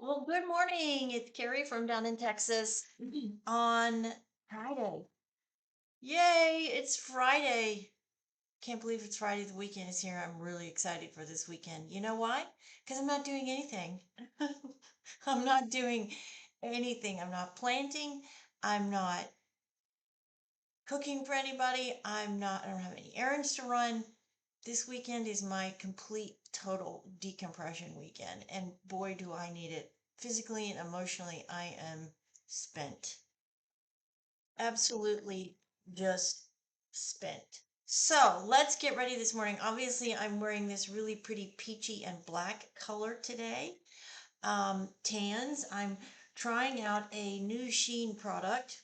Well, good morning. It's Carrie from down in Texas on Friday. Yay, it's Friday. Can't believe it's Friday. The weekend is here. I'm really excited for this weekend. You know why? Because I'm not doing anything. I'm not doing anything. I'm not planting. I'm not cooking for anybody. I don't have any errands to run. This weekend is my complete total decompression weekend. And boy, do I need it. Physically and emotionally, I am spent. Absolutely just spent. So let's get ready this morning. Obviously, I'm wearing this really pretty peachy and black color today. Tans. I'm trying out a new Sheen product.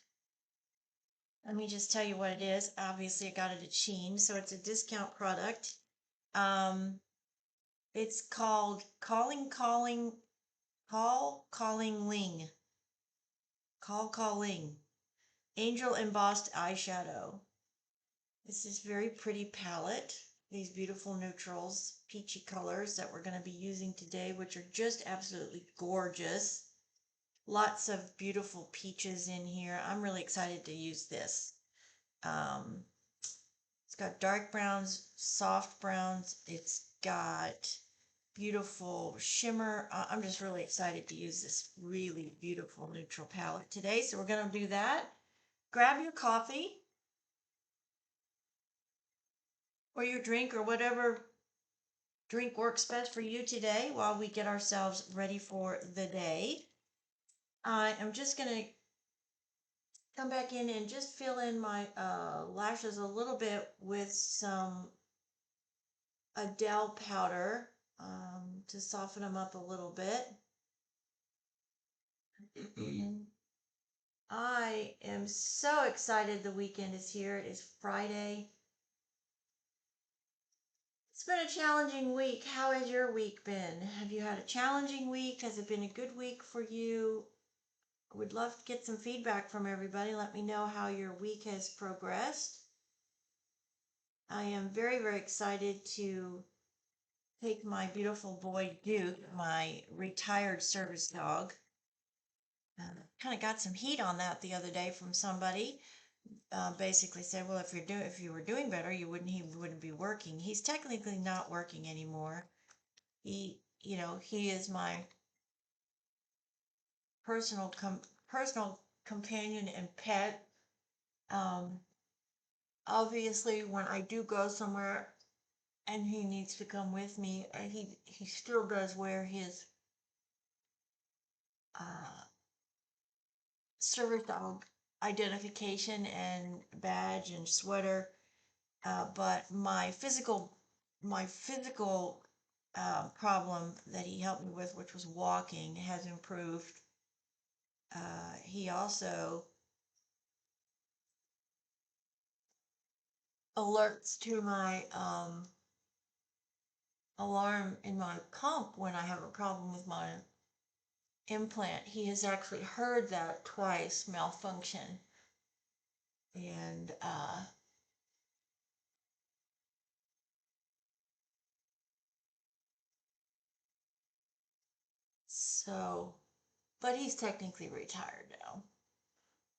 Let me just tell you what it is. Obviously, I got it at Sheen, so it's a discount product. Um, it's called Calling Ling. Calling. Angel Embossed Eyeshadow. It's this very pretty palette. These beautiful neutrals, peachy colors that we're going to be using today, which are just absolutely gorgeous. Lots of beautiful peaches in here. I'm really excited to use this. Um, it's got dark browns, soft browns. It's got beautiful shimmer. I'm just really excited to use this really beautiful neutral palette today. So we're going to do that. Grab your coffee or your drink or whatever drink works best for you today while we get ourselves ready for the day. I am just going to come back in and just fill in my lashes a little bit with some Adele powder to soften them up a little bit. I am so excited the weekend is here. It is Friday. It's been a challenging week. How has your week been? Have you had a challenging week? Has it been a good week for you? I would love to get some feedback from everybody. Let me know how your week has progressed. I am very, very excited to take my beautiful boy Duke, my retired service dog. Kind of got some heat on that the other day from somebody. Basically said, well, if you were doing better, he wouldn't be working. He's technically not working anymore. He is my personal companion and pet. Um, Obviously, when I do go somewhere and he needs to come with me, he still does wear his uh, service dog identification and badge and sweater. But my physical problem that he helped me with, which was walking, has improved. He also alerts to my alarm in my pump when I have a problem with my implant. He has actually heard that twice malfunction. And so, but he's technically retired now.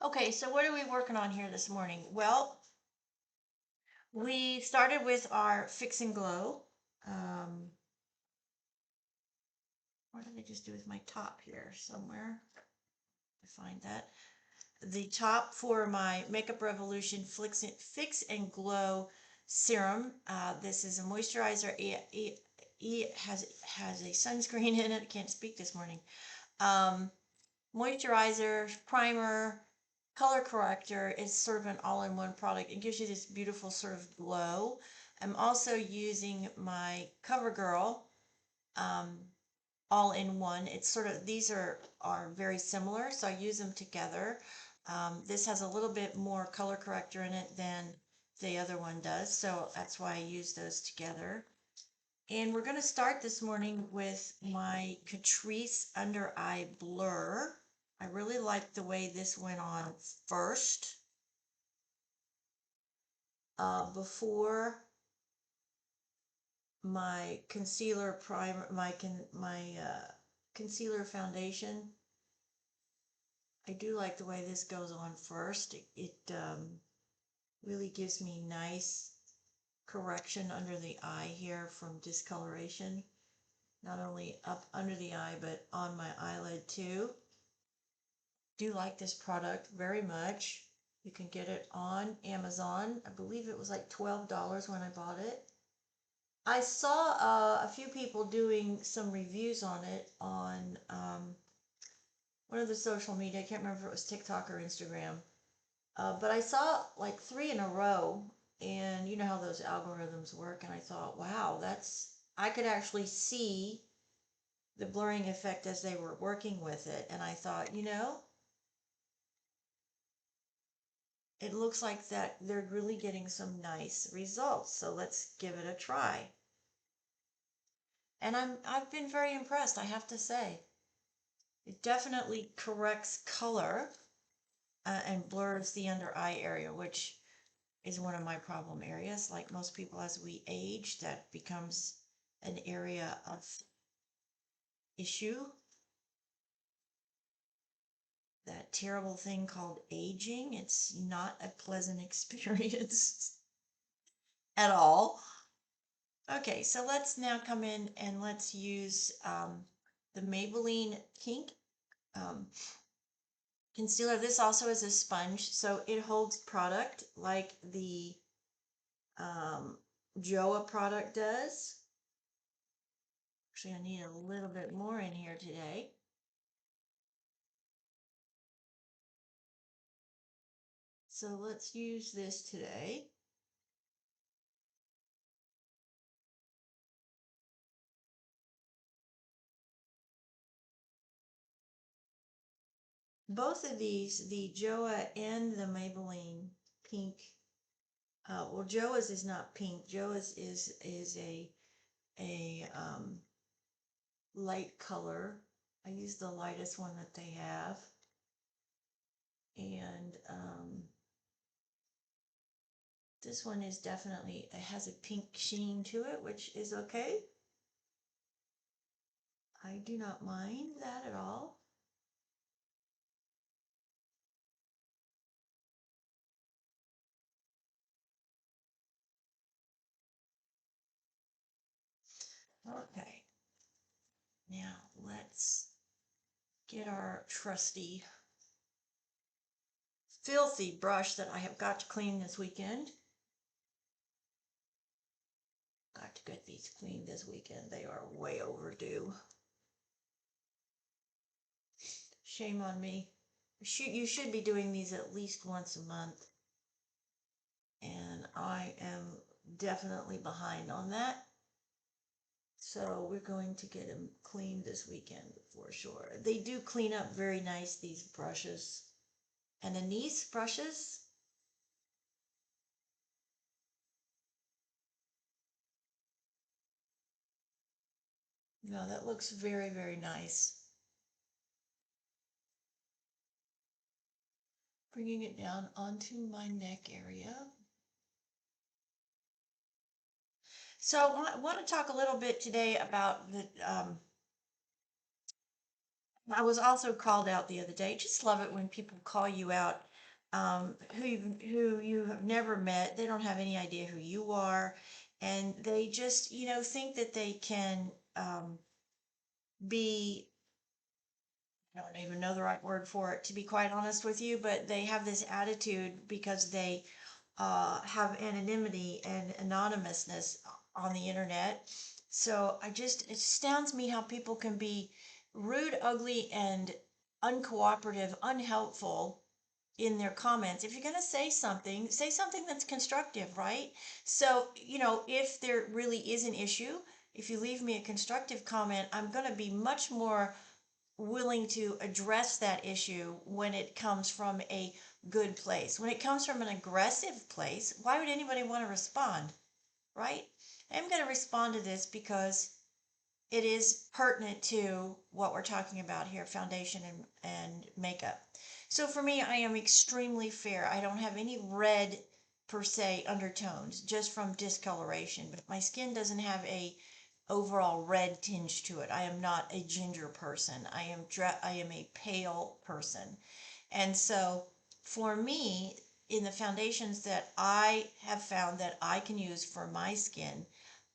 Okay, so what are we working on here this morning? Well, we started with our Fix and Glow. Um, what did I just do with my top here somewhere? To find that. The top for my Makeup Revolution Fix and Glow Serum. This is a moisturizer. It has a sunscreen in it. I can't speak this morning. Moisturizer, primer, color corrector. It's sort of an all-in-one product. It gives you this beautiful sort of glow. I'm also using my CoverGirl all in one. It's sort of, these are very similar, so I use them together. This has a little bit more color corrector in it than the other one does, so that's why I use those together. And we're going to start this morning with my Catrice Under Eye Blur. I really like the way this went on first. Before my concealer primer, my concealer foundation. I do like the way this goes on first. It really gives me nice correction under the eye here from discoloration. Not only up under the eye, but on my eyelid too. Do like this product very much. You can get it on Amazon. I believe it was like $12 when I bought it. I saw a few people doing some reviews on it on one of the social media. I can't remember if it was TikTok or Instagram. But I saw like 3 in a row, and you know how those algorithms work. And I thought, wow, I could actually see the blurring effect as they were working with it. And I thought, it looks like that they're really getting some nice results. So let's give it a try. And I've been very impressed, I have to say. It definitely corrects color and blurs the under eye area, which is one of my problem areas. Like most people, as we age, that becomes an area of issue. That terrible thing called aging. It's not a pleasant experience at all. Okay, so let's now come in and let's use the Maybelline Pink um, concealer. This also is a sponge, so it holds product like the JOA product does. Actually, I need a little bit more in here today. So let's use this today. Both of these, the JOA and the Maybelline Pink, well, JOA's is not pink. JOA's is a light color. I use the lightest one that they have, and this one is definitely, it has a pink sheen to it, which is okay. I do not mind that at all. Okay, now let's get our trusty filthy brush that I have got to clean this weekend. Got to get these cleaned this weekend. They are way overdue. Shame on me. You should be doing these at least once a month. And I am definitely behind on that. So we're going to get them cleaned this weekend for sure. They do clean up very nice, these brushes. And then these brushes, no, that looks very, very nice. Bringing it down onto my neck area. So I want to talk a little bit today about the, I was also called out the other day. Just love it when people call you out, who you have never met. They don't have any idea who you are, and they just think that they can be. I don't even know the right word for it, to be quite honest with you, but they have this attitude because they have anonymity and anonymousness on the internet. So it astounds me how people can be rude, ugly, and uncooperative, unhelpful in their comments. If you're going to say something that's constructive, right? So, if there really is an issue, if you leave me a constructive comment, I'm going to be much more willing to address that issue when it comes from a good place. When it comes from an aggressive place, why would anybody want to respond, right? I'm going to respond to this because it is pertinent to what we're talking about here, foundation and makeup. So for me, I am extremely fair. I don't have any red per se undertones, just from discoloration. But my skin doesn't have a overall red tinge to it. I am not a ginger person. I am a pale person. And so for me, in the foundations that I have found that I can use for my skin,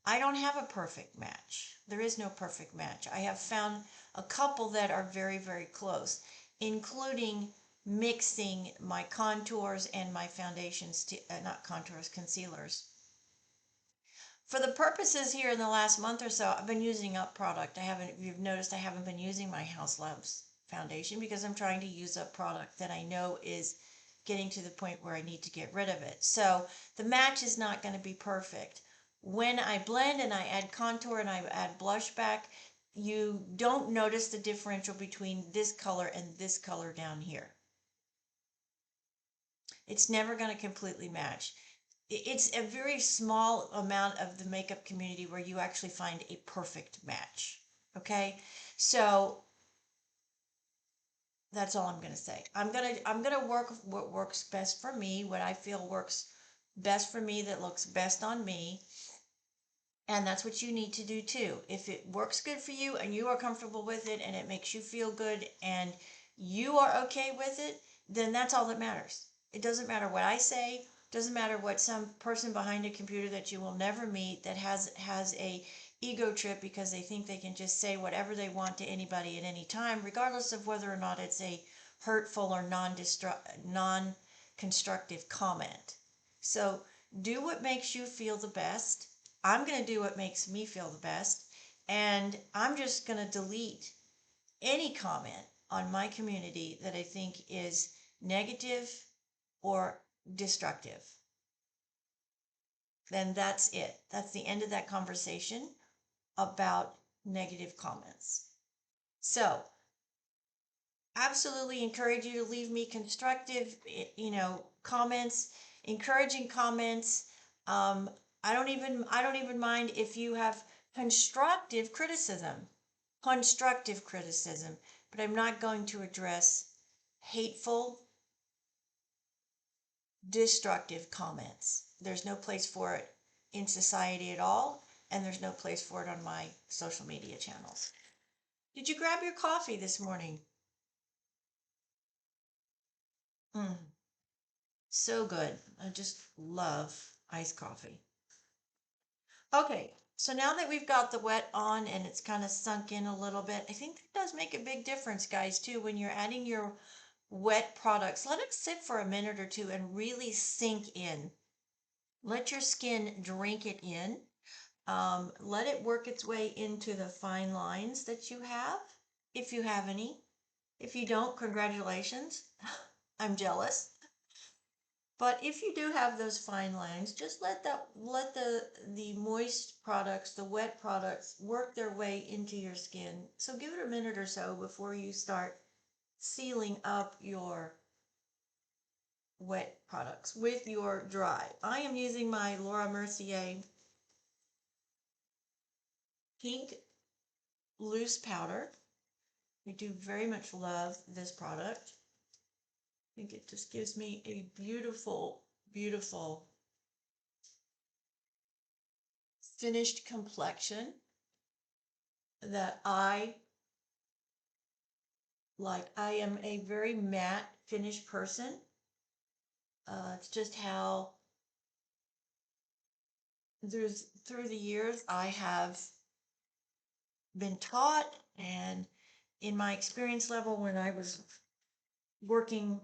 I don't have a perfect match. There is no perfect match. I have found a couple that are very, very close, including mixing my contours and my foundations to, not contours, concealers. For the purposes here in the last month or so, I've been using up product. I haven't, if you've noticed, I haven't been using my House Loves foundation because I'm trying to use up product that I know is getting to the point where I need to get rid of it. So the match is not going to be perfect. When I blend and I add contour and I add blush back, you don't notice the differential between this color and this color down here. It's never going to completely match. It's a very small amount of the makeup community where you actually find a perfect match. Okay, so that's all I'm gonna say. I'm gonna work what works best for me, what I feel works best for me, that looks best on me, and that's what you need to do too. If it works good for you and you are comfortable with it and it makes you feel good and you are okay with it, then that's all that matters. It doesn't matter what I say, doesn't matter what some person behind a computer that you will never meet that has a ego trip because they think they can just say whatever they want to anybody at any time, regardless of whether or not it's a hurtful or non-constructive comment. So do what makes you feel the best. I'm going to do what makes me feel the best. And I'm just going to delete any comment on my community that I think is negative or destructive. Then that's it. That's the end of that conversation about negative comments. So, absolutely encourage you to leave me constructive, comments, encouraging comments. I don't even mind if you have constructive criticism, but I'm not going to address hateful, destructive comments. There's no place for it in society at all, and there's no place for it on my social media channels. Did you grab your coffee this morning? Mm, so good. I just love iced coffee. Okay, so now that we've got the wet on and it's kind of sunk in a little bit, I think that does make a big difference, guys, too, when you're adding your wet products. Let it sit for a minute or two and really sink in. Let your skin drink it in. Let it work its way into the fine lines that you have, if you have any. If you don't, congratulations. I'm jealous. But if you do have those fine lines, just let the moist products, the wet products, work their way into your skin. So give it a minute or so before you start sealing up your wet products with your dry. I am using my Laura Mercier pink loose powder. I do very much love this product. I think it just gives me a beautiful, beautiful finished complexion that I like. I am a very matte finished person. It's just how through the years I have been taught, and in my experience level when I was working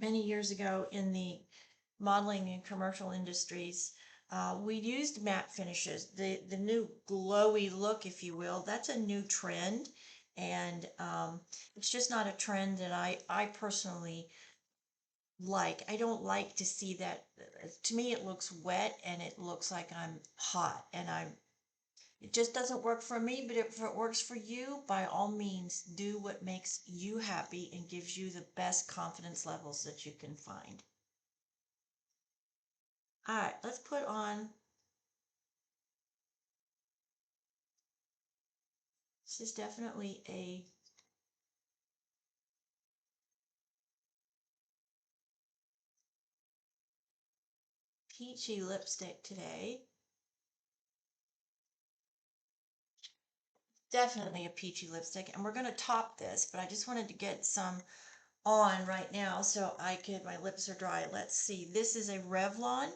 many years ago in the modeling and commercial industries, we used matte finishes. The new glowy look, if you will, that's a new trend, and it's just not a trend that I personally like. I don't like to see that. To me, it looks wet and it looks like I'm hot, and it just doesn't work for me. But if it works for you, by all means, do what makes you happy and gives you the best confidence levels that you can find. All right, let's put on. This is definitely a peachy lipstick today. Definitely a peachy lipstick. And we're going to top this, but I just wanted to get some on right now so I could, my lips are dry. Let's see. This is a Revlon,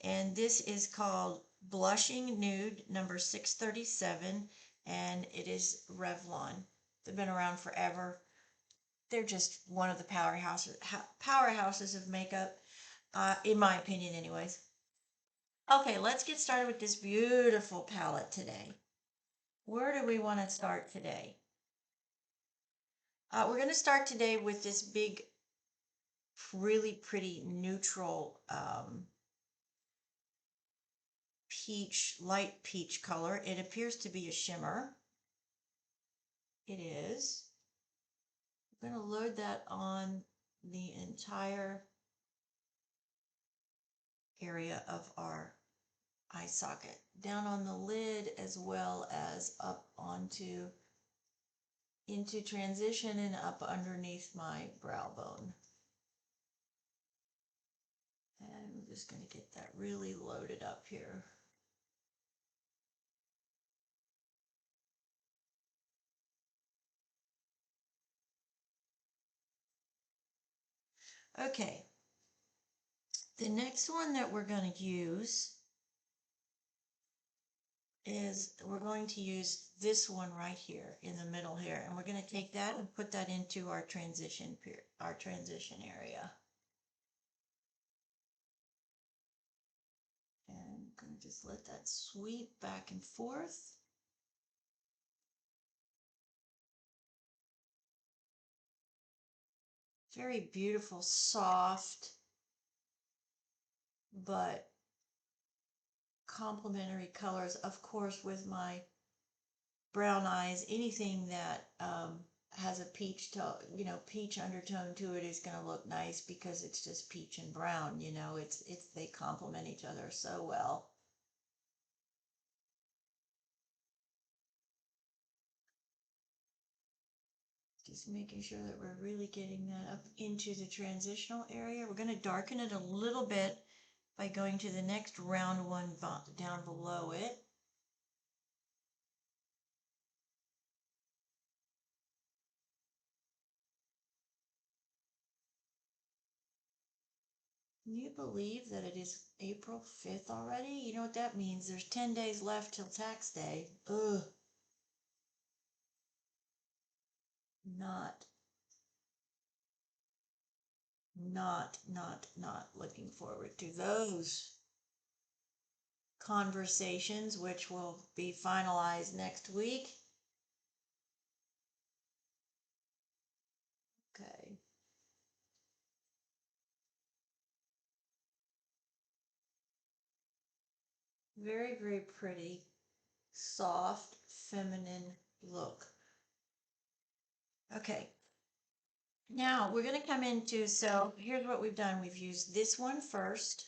and this is called Blushing Nude number 637, and it is Revlon. They've been around forever. They're just one of the powerhouses of makeup, in my opinion anyways. Okay, let's get started with this beautiful palette today. Where do we want to start today? We're going to start today with this big, really pretty neutral peach, light peach color. It appears to be a shimmer. It is. I'm going to load that on the entire area of our eye socket, down on the lid as well as up onto into transition and up underneath my brow bone. And I'm just going to get that really loaded up here. Okay, the next one that we're going to use is we're going to use this one right here in the middle here, and we're going to take that and put that into our transition area. And I'm going to just let that sweep back and forth. Very beautiful, soft, but complementary colors. Of course, with my brown eyes, anything that has a peach peach undertone to it is going to look nice because it's just peach and brown. It's they complement each other so well. Just making sure that we're really getting that up into the transitional area. We're going to darken it a little bit by going to the next round one down below it. Can you believe that it is April 5th already? You know what that means? There's 10 days left till tax day. Ugh. Not, not looking forward to those conversations, which will be finalized next week. Okay. Very, very pretty, soft, feminine look. Okay. Now we're going to come into, so here's what we've done. We've used this one first.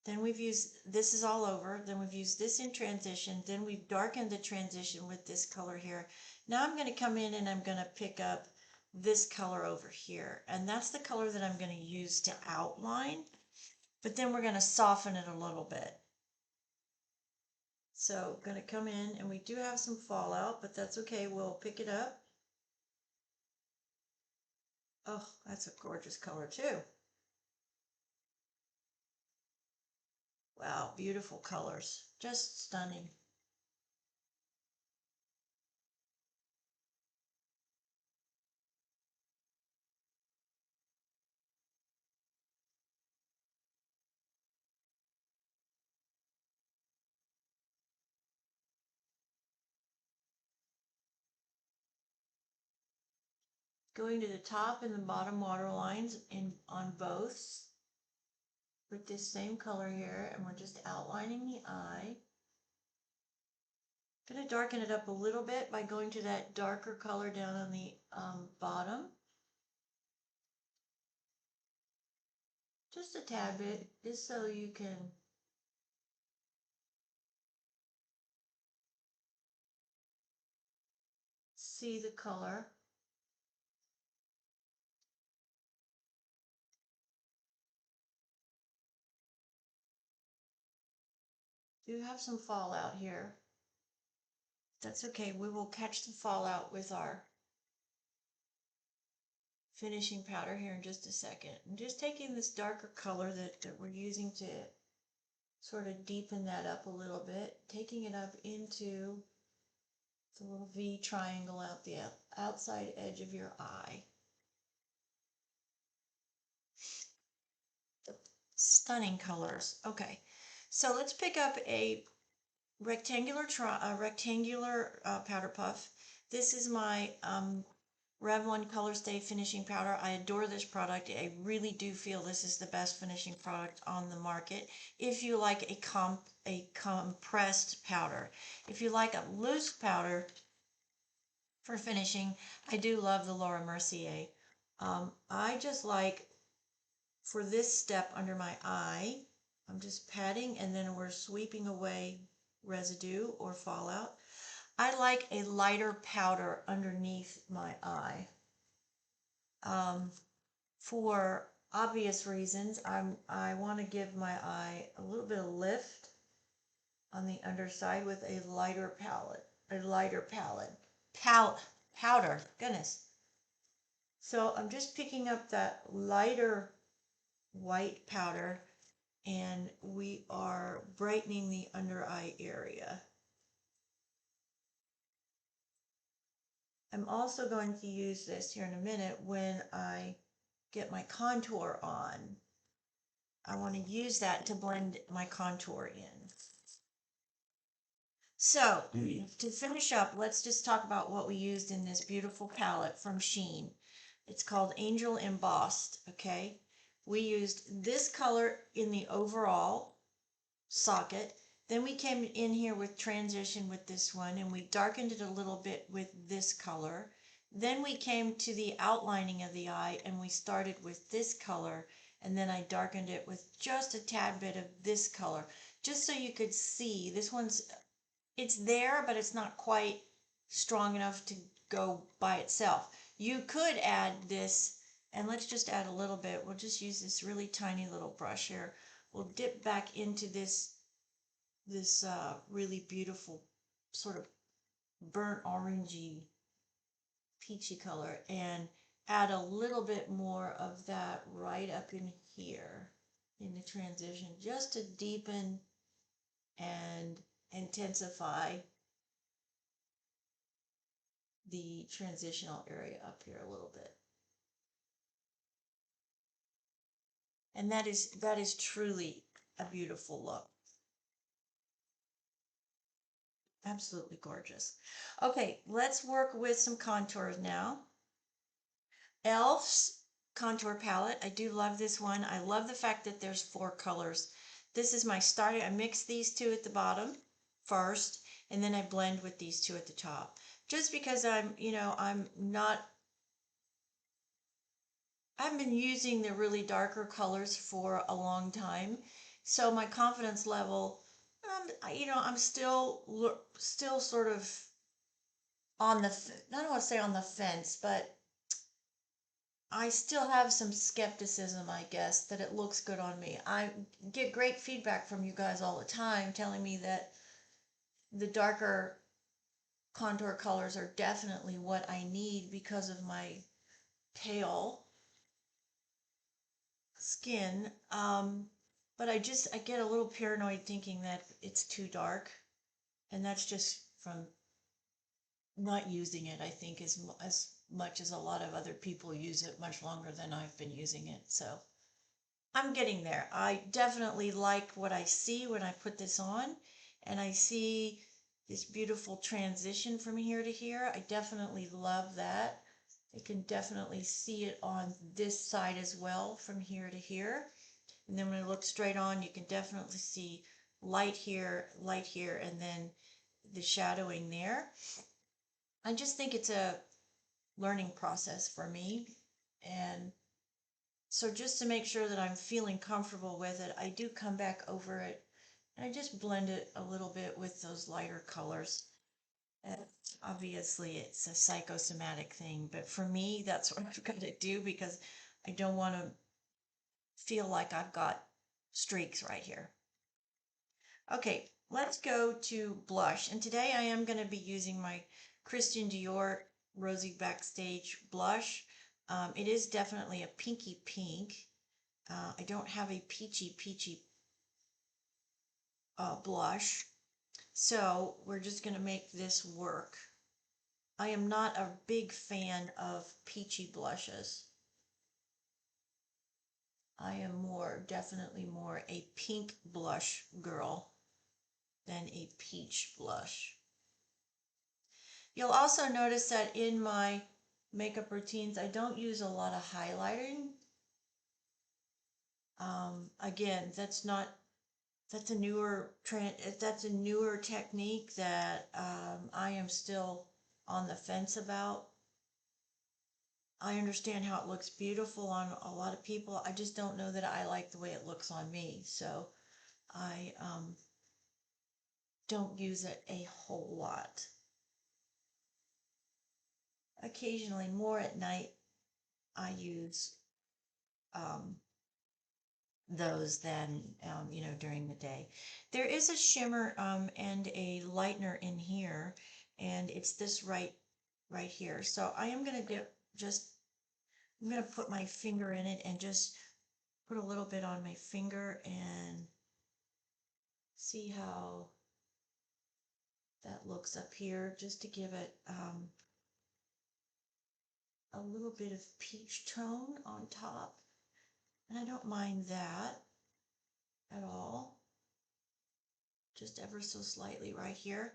Then we've used, this is all over. Then we've used this in transition. Then we've darkened the transition with this color here. Now I'm going to come in and I'm going to pick up this color over here. And that's the color that I'm going to use to outline. But then we're going to soften it a little bit. So I'm going to come in, and we do have some fallout, but that's okay. We'll pick it up. Oh, that's a gorgeous color too. Wow, beautiful colors. Just stunning. Going to the top and the bottom water lines on both with this same color here, and we're just outlining the eye. Going to darken it up a little bit by going to that darker color down on the bottom. Just a tad bit, just so you can see the color. Do have some fallout here. That's okay. We will catch the fallout with our finishing powder here in just a second. I'm just taking this darker color that we're using to sort of deepen that up a little bit, taking it up into the little V triangle out the outside edge of your eye. The stunning colors. Okay, so let's pick up a rectangular powder puff. This is my Rev1 Color Stay Finishing Powder. I adore this product. I really do feel this is the best finishing product on the market. If you like a compressed powder. If you like a loose powder for finishing, I do love the Laura Mercier. I just like, for this step under my eye, I'm just patting and then we're sweeping away residue or fallout. I like a lighter powder underneath my eye. For obvious reasons, I want to give my eye a little bit of lift on the underside with a lighter powder. Goodness. So I'm just picking up that lighter white powder and we are brightening the under eye area. I'm also going to use this here in a minute when I get my contour on. I want to use that to blend my contour in. So to finish up, let's just talk about what we used in this beautiful palette from Shein. It's called Angel Embossed, okay? We used this color in the overall socket. Then we came in here with transition with this one and we darkened it a little bit with this color. Then we came to the outlining of the eye and we started with this color and then I darkened it with just a tad bit of this color just so you could see. This one's, it's there, but it's not quite strong enough to go by itself. You could add this, and let's just add a little bit. We'll just use this really tiny little brush here. We'll dip back into this really beautiful sort of burnt orangey peachy color and add a little bit more of that right up in here in the transition just to deepen and intensify the transitional area up here a little bit. And that is truly a beautiful look. Absolutely gorgeous. Okay, let's work with some contours now. Elf's contour palette. I do love this one. I love the fact that there's 4 colors. This is my starting. I mix these 2 at the bottom first, and then I blend with these 2 at the top. Just because I haven't been using the really darker colors for a long time. So my confidence level, I'm still sort of on the, I don't want to say on the fence, but I still have some skepticism, I guess, that it looks good on me. I get great feedback from you guys all the time telling me that the darker contour colors are definitely what I need because of my pale skin. But I get a little paranoid thinking that it's too dark. And that's just from not using it, I think, as much as a lot of other people use it much longer than I've been using it. So I'm getting there. I definitely like what I see when I put this on, and I see this beautiful transition from here to here. I definitely love that. I can definitely see it on this side as well from here to here. And then when I look straight on, you can definitely see light here, and then the shadowing there. I just think it's a learning process for me. And so just to make sure that I'm feeling comfortable with it, I do come back over it and I just blend it a little bit with those lighter colors. And obviously it's a psychosomatic thing, but for me, that's what I've got to do because I don't want to feel like I've got streaks right here. Okay, let's go to blush. And today I am going to be using my Christian Dior Rosy Backstage blush. It is definitely a pinky pink. I don't have a peachy blush. So we're just going to make this work. I am not a big fan of peachy blushes. I am definitely more a pink blush girl than a peach blush. You'll also notice that in my makeup routines, I don't use a lot of highlighting. Again, that's a newer trend. That's a newer technique that I am still on the fence about. I understand how it looks beautiful on a lot of people. I just don't know that I like the way it looks on me. So I don't use it a whole lot. Occasionally, more at night, I use those than during the day. There is a shimmer and a lightener in here, and it's this right here. So I am going to I'm going to put my finger in it and just put a little bit on my finger and see how that looks up here, just to give it a little bit of peach tone on top. And I don't mind that at all. Just ever so slightly right here,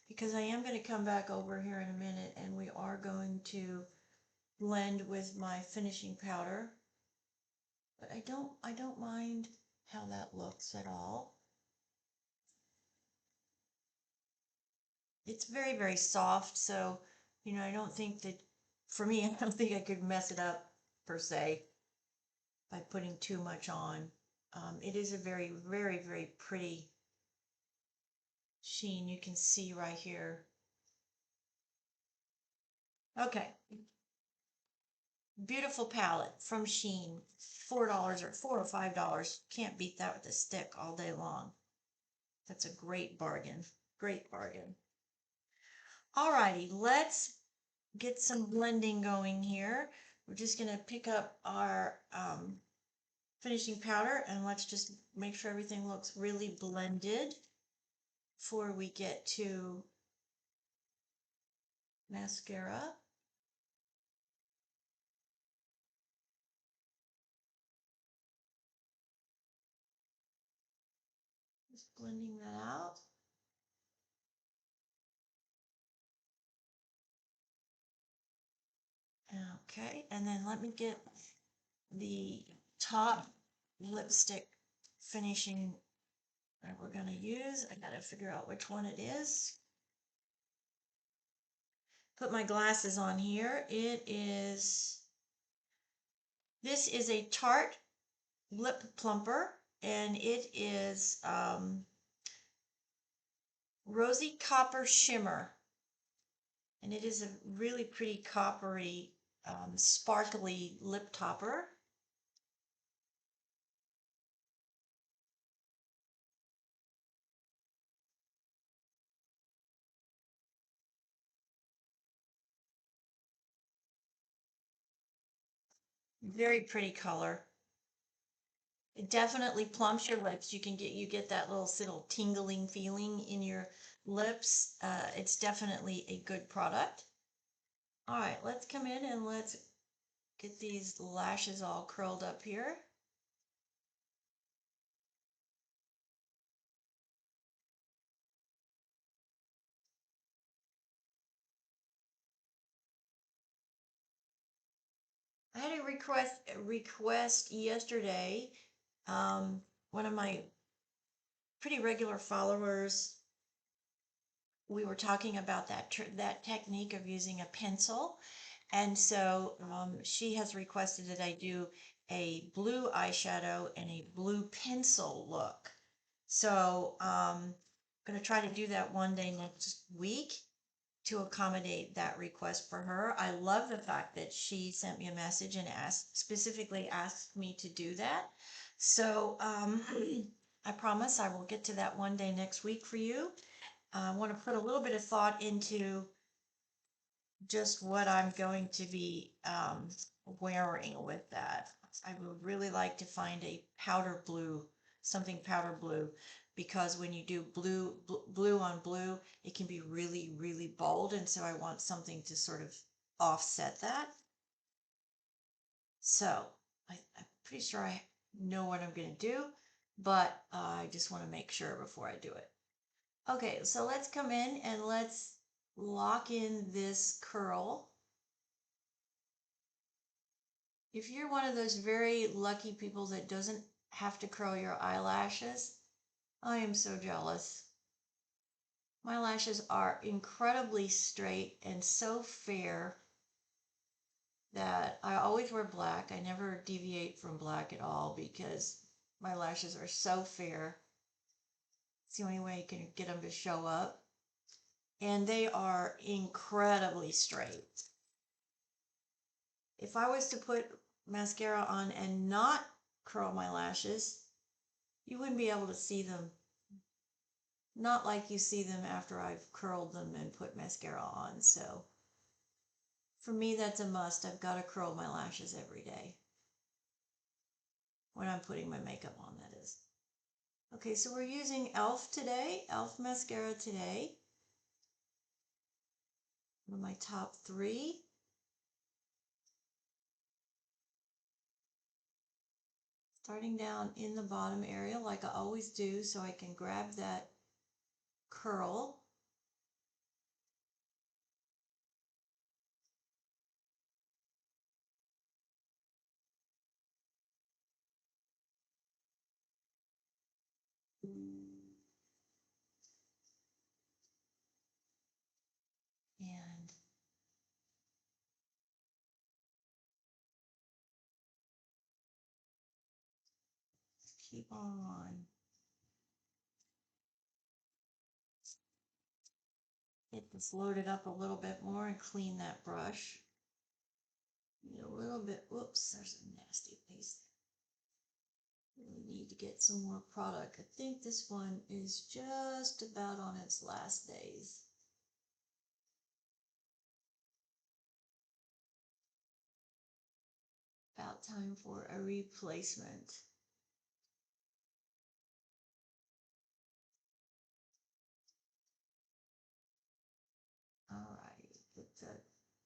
because I am going to come back over here in a minute and we are going to blend with my finishing powder. But I don't mind how that looks at all. It's very, very soft, so I don't think that, for me, I don't think I could mess it up per se by putting too much on. It is a very, very, very pretty sheen. You can see right here. Okay. Beautiful palette from Shein. $4 or $4 or $5. Can't beat that with a stick all day long. That's a great bargain. Great bargain. Alrighty, let's get some blending going here. We're just going to pick up our finishing powder and let's just make sure everything looks really blended before we get to mascara. Just blending that out. Okay, and then let me get the top lipstick finishing that we're going to use. I got to figure out which one it is. Put my glasses on here. This is a Tarte lip plumper, and it is Rosy Copper Shimmer, and it is a really pretty coppery, sparkly lip topper. Very pretty color. It definitely plumps your lips. You get that little tingling feeling in your lips. It's definitely a good product. All right, let's come in and let's get these lashes all curled up here. I had a request yesterday. One of my pretty regular followers, we were talking about that technique of using a pencil, and so she has requested that I do a blue eyeshadow and a blue pencil look. So I'm going to try to do that one day next week to accommodate that request for her. I love the fact that she sent me a message and specifically asked me to do that. So I promise I will get to that one day next week for you. I want to put a little bit of thought into just what I'm going to be wearing with that. I would really like to find a powder blue, something powder blue, because when you do blue on blue, it can be really, really bold. And so I want something to sort of offset that. So I'm pretty sure I know what I'm going to do, but I just want to make sure before I do it. Okay, so let's come in and let's lock in this curl. If you're one of those very lucky people that doesn't have to curl your eyelashes, I am so jealous. My lashes are incredibly straight and so fair that I always wear black. I never deviate from black at all because my lashes are so fair. It's the only way you can get them to show up. And they are incredibly straight. If I was to put mascara on and not curl my lashes, you wouldn't be able to see them. Not like you see them after I've curled them and put mascara on. So for me, that's a must. I've got to curl my lashes every day. When I'm putting my makeup on, that is. Okay, so we're using e.l.f. today, e.l.f. mascara today. One of my top 3. Starting down in the bottom area like I always do so I can grab that curl. And keep on. Get this loaded up a little bit more and clean that brush. A little bit, whoops, there's a nasty piece there. We need to get some more product. I think this one is just about on its last days. About time for a replacement. All right, get that.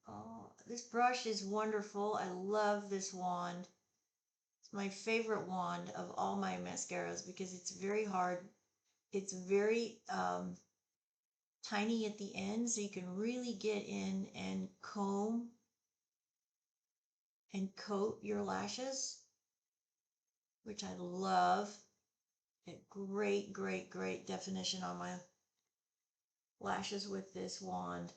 Oh, this brush is wonderful. I love this wand. It's my favorite wand of all my mascaras because it's very hard. It's very tiny at the end, so you can really get in and comb and coat your lashes, which I love. A great, great, great definition on my lashes with this wand.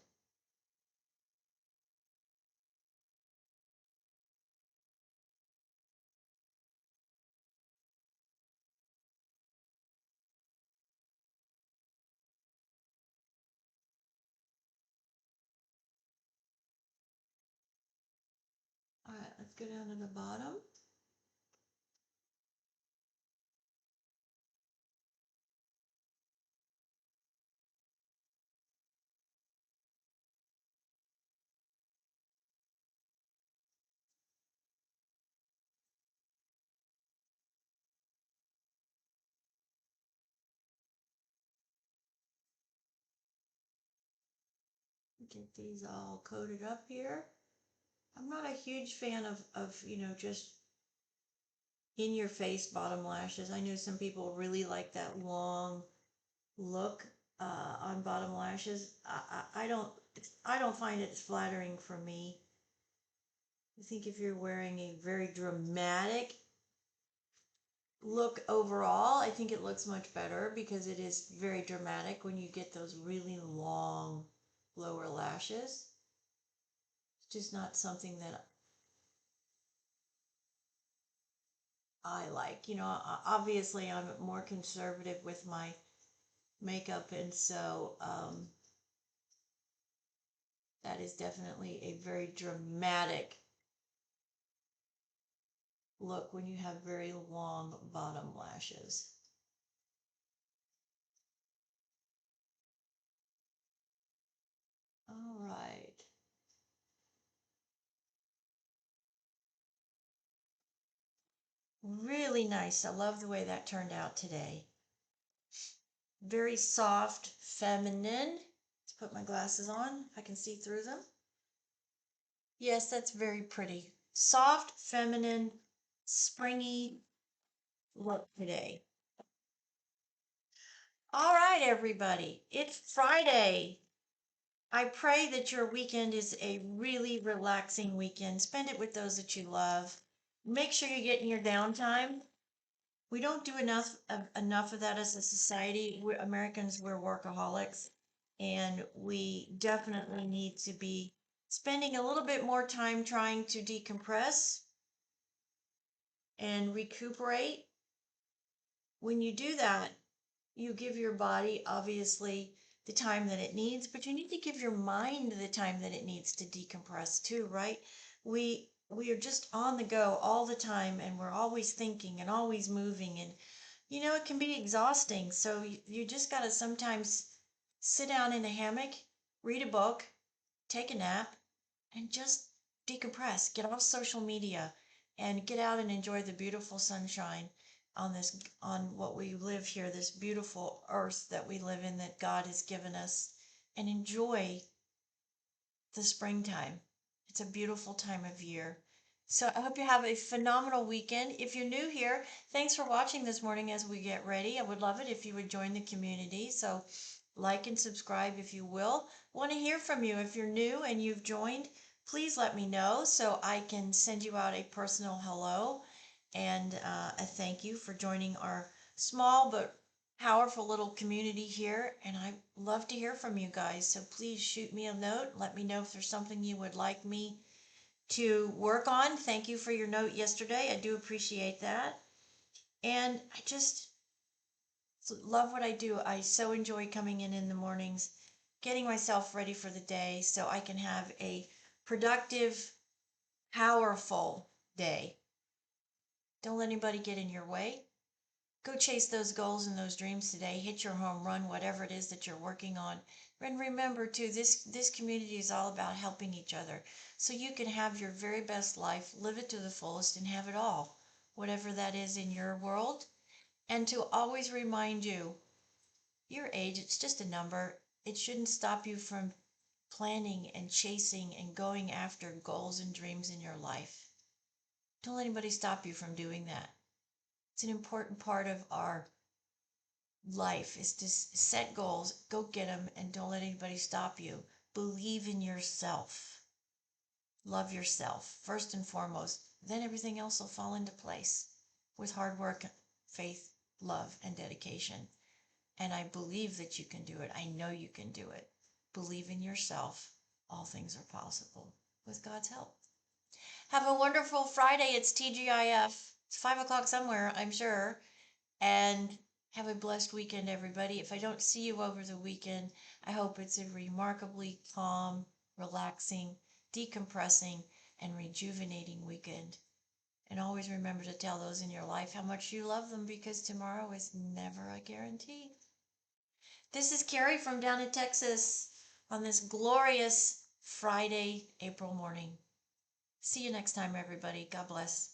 All right, let's go down to the bottom. Get these all coated up here. I'm not a huge fan of just in your face bottom lashes. I know some people really like that long look on bottom lashes. I don't find it flattering for me. I think if you're wearing a very dramatic look overall, I think it looks much better because it is very dramatic when you get those really long lower lashes. It's just not something that I like. Obviously I'm more conservative with my makeup, and so that is definitely a very dramatic look when you have very long bottom lashes. All right. Really nice. I love the way that turned out today. Very soft, feminine. Let's put my glasses on. I can see through them. Yes, that's very pretty. Soft, feminine, springy look today. All right, everybody. It's Friday. I pray that your weekend is a really relaxing weekend. Spend it with those that you love. Make sure you're getting your downtime. We don't do enough of that as a society. Americans, we're workaholics, and we definitely need to be spending a little bit more time trying to decompress and recuperate. When you do that, you give your body obviously the time that it needs, but you need to give your mind the time that it needs to decompress too, right? We are just on the go all the time, and we're always thinking and always moving, and it can be exhausting. So you just got to sometimes sit down in a hammock, read a book, take a nap, and just decompress. Get off social media and get out and enjoy the beautiful sunshine on what we live here, this beautiful earth that we live in that God has given us, and enjoy the springtime. It's a beautiful time of year. So I hope you have a phenomenal weekend. If you're new here, thanks for watching this morning as we get ready. I would love it if you would join the community. So like and subscribe if you will. Want to hear from you. If you're new and you've joined, please let me know so I can send you out a personal hello and a thank you for joining our small but powerful little community here. And I love to hear from you guys. So please shoot me a note. Let me know if there's something you would like me to work on. Thank you for your note yesterday. I do appreciate that. And I just love what I do. I so enjoy coming in the mornings, getting myself ready for the day so I can have a productive, powerful day. Don't let anybody get in your way. Go chase those goals and those dreams today. Hit your home run, whatever it is that you're working on. And remember too, this community is all about helping each other. So you can have your very best life, live it to the fullest, and have it all, whatever that is in your world. And to always remind you, your age, it's just a number. It shouldn't stop you from planning and chasing and going after goals and dreams in your life. Don't let anybody stop you from doing that. It's an important part of our life is to set goals, go get them, and don't let anybody stop you. Believe in yourself. Love yourself first and foremost. Then everything else will fall into place with hard work, faith, love, and dedication. And I believe that you can do it. I know you can do it. Believe in yourself. All things are possible with God's help. Have a wonderful Friday. It's TGIF. It's 5 o'clock somewhere, I'm sure. And have a blessed weekend, everybody. If I don't see you over the weekend, I hope it's a remarkably calm, relaxing, decompressing, and rejuvenating weekend. And always remember to tell those in your life how much you love them, because tomorrow is never a guarantee. This is Carrie from down in Texas on this glorious Friday, April morning. See you next time, everybody. God bless.